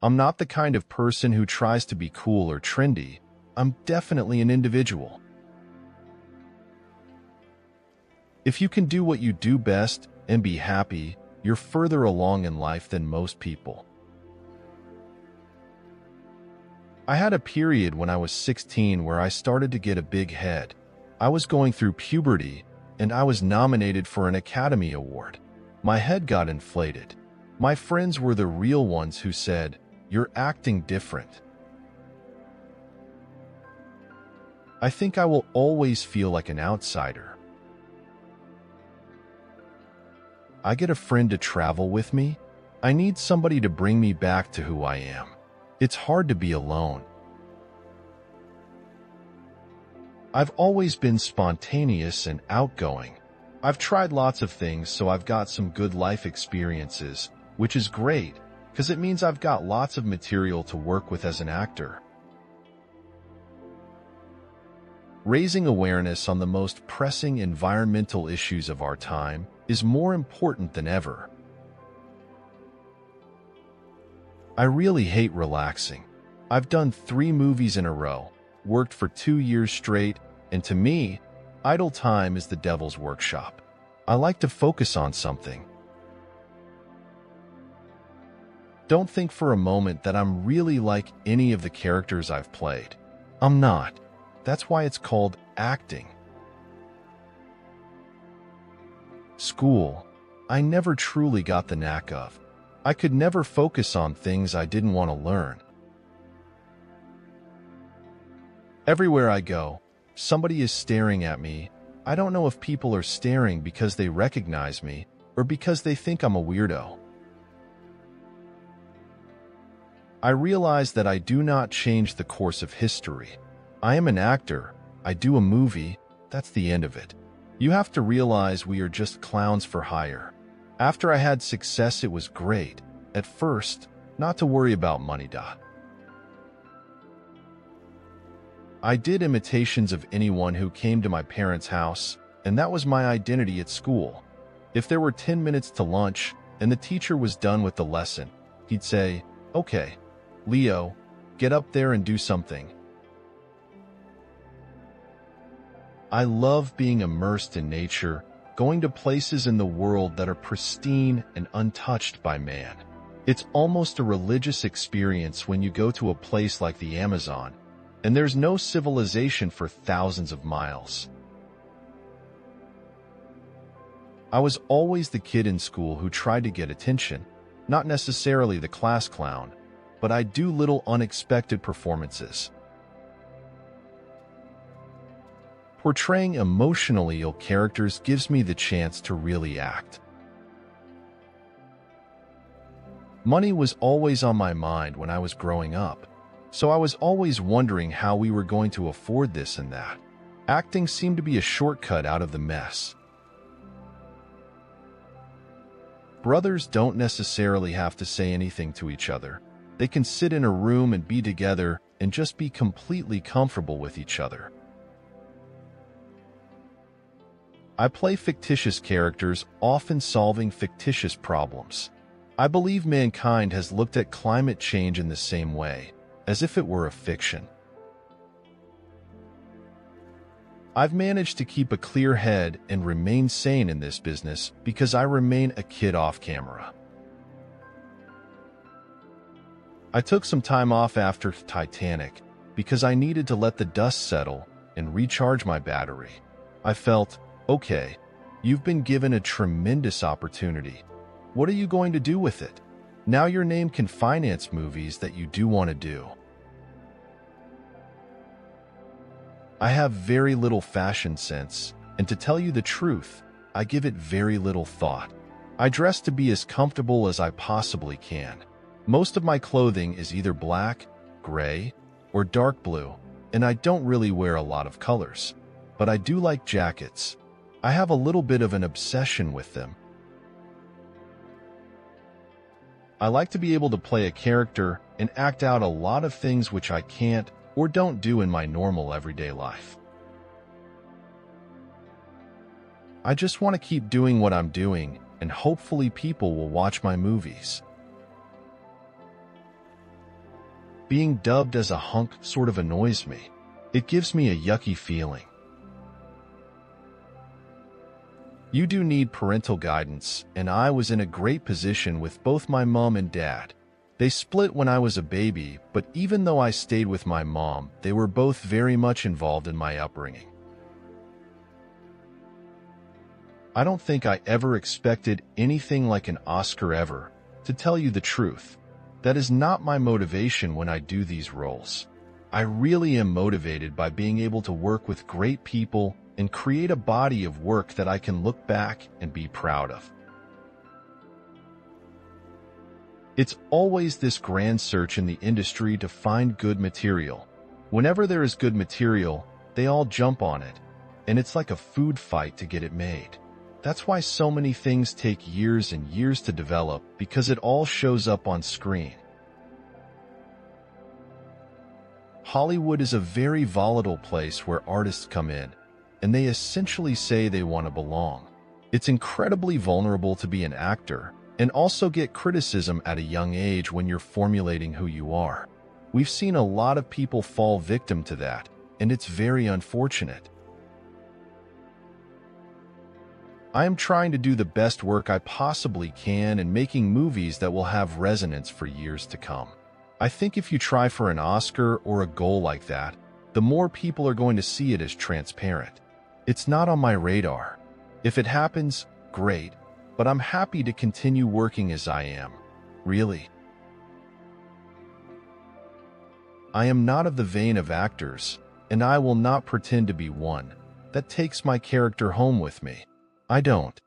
I'm not the kind of person who tries to be cool or trendy. I'm definitely an individual. If you can do what you do best and be happy, you're further along in life than most people. I had a period when I was 16 where I started to get a big head. I was going through puberty, and I was nominated for an Academy Award. My head got inflated. My friends were the real ones who said, "You're acting different." I think I will always feel like an outsider. I get a friend to travel with me. I need somebody to bring me back to who I am. It's hard to be alone. I've always been spontaneous and outgoing. I've tried lots of things, so I've got some good life experiences, which is great, because it means I've got lots of material to work with as an actor. Raising awareness on the most pressing environmental issues of our time is more important than ever. I really hate relaxing. I've done 3 movies in a row, worked for 2 years straight, and to me, idle time is the devil's workshop. I like to focus on something. Don't think for a moment that I'm really like any of the characters I've played. I'm not. That's why it's called acting. School, I never truly got the knack of. I could never focus on things I didn't want to learn. Everywhere I go, somebody is staring at me. I don't know if people are staring because they recognize me or because they think I'm a weirdo. I realize that I do not change the course of history. I am an actor. I do a movie. That's the end of it. You have to realize we are just clowns for hire. After I had success, it was great. At first, not to worry about money. I did imitations of anyone who came to my parents' house, and that was my identity at school. If there were 10 minutes to lunch and the teacher was done with the lesson, he'd say, "Okay, Leo, get up there and do something." I love being immersed in nature, going to places in the world that are pristine and untouched by man. It's almost a religious experience when you go to a place like the Amazon, and there's no civilization for thousands of miles. I was always the kid in school who tried to get attention, not necessarily the class clown, but I do little unexpected performances. Portraying emotionally ill characters gives me the chance to really act. Money was always on my mind when I was growing up, so I was always wondering how we were going to afford this and that. Acting seemed to be a shortcut out of the mess. Brothers don't necessarily have to say anything to each other. They can sit in a room and be together and just be completely comfortable with each other. I play fictitious characters, often solving fictitious problems. I believe mankind has looked at climate change in the same way, as if it were a fiction. I've managed to keep a clear head and remain sane in this business because I remain a kid off camera. I took some time off after Titanic because I needed to let the dust settle and recharge my battery. I felt, okay, you've been given a tremendous opportunity. What are you going to do with it? Now your name can finance movies that you do want to do. I have very little fashion sense, and to tell you the truth, I give it very little thought. I dress to be as comfortable as I possibly can. Most of my clothing is either black, gray, or dark blue, and I don't really wear a lot of colors. But I do like jackets. I have a little bit of an obsession with them. I like to be able to play a character and act out a lot of things which I can't or don't do in my normal everyday life. I just want to keep doing what I'm doing, and hopefully people will watch my movies. Being dubbed as a hunk sort of annoys me. It gives me a yucky feeling. You do need parental guidance, and I was in a great position with both my mom and dad. They split when I was a baby, but even though I stayed with my mom, they were both very much involved in my upbringing. I don't think I ever expected anything like an Oscar ever, to tell you the truth. That is not my motivation when I do these roles. I really am motivated by being able to work with great people and create a body of work that I can look back and be proud of. It's always this grand search in the industry to find good material. Whenever there is good material, they all jump on it, and it's like a food fight to get it made. That's why so many things take years and years to develop, because it all shows up on screen. Hollywood is a very volatile place where artists come in, and they essentially say they want to belong. It's incredibly vulnerable to be an actor, and also get criticism at a young age when you're formulating who you are. We've seen a lot of people fall victim to that, and it's very unfortunate. I am trying to do the best work I possibly can and making movies that will have resonance for years to come. I think if you try for an Oscar or a goal like that, the more people are going to see it as transparent. It's not on my radar. If it happens, great, but I'm happy to continue working as I am. Really. I am not of the vein of actors, and I will not pretend to be one that takes my character home with me. I don't.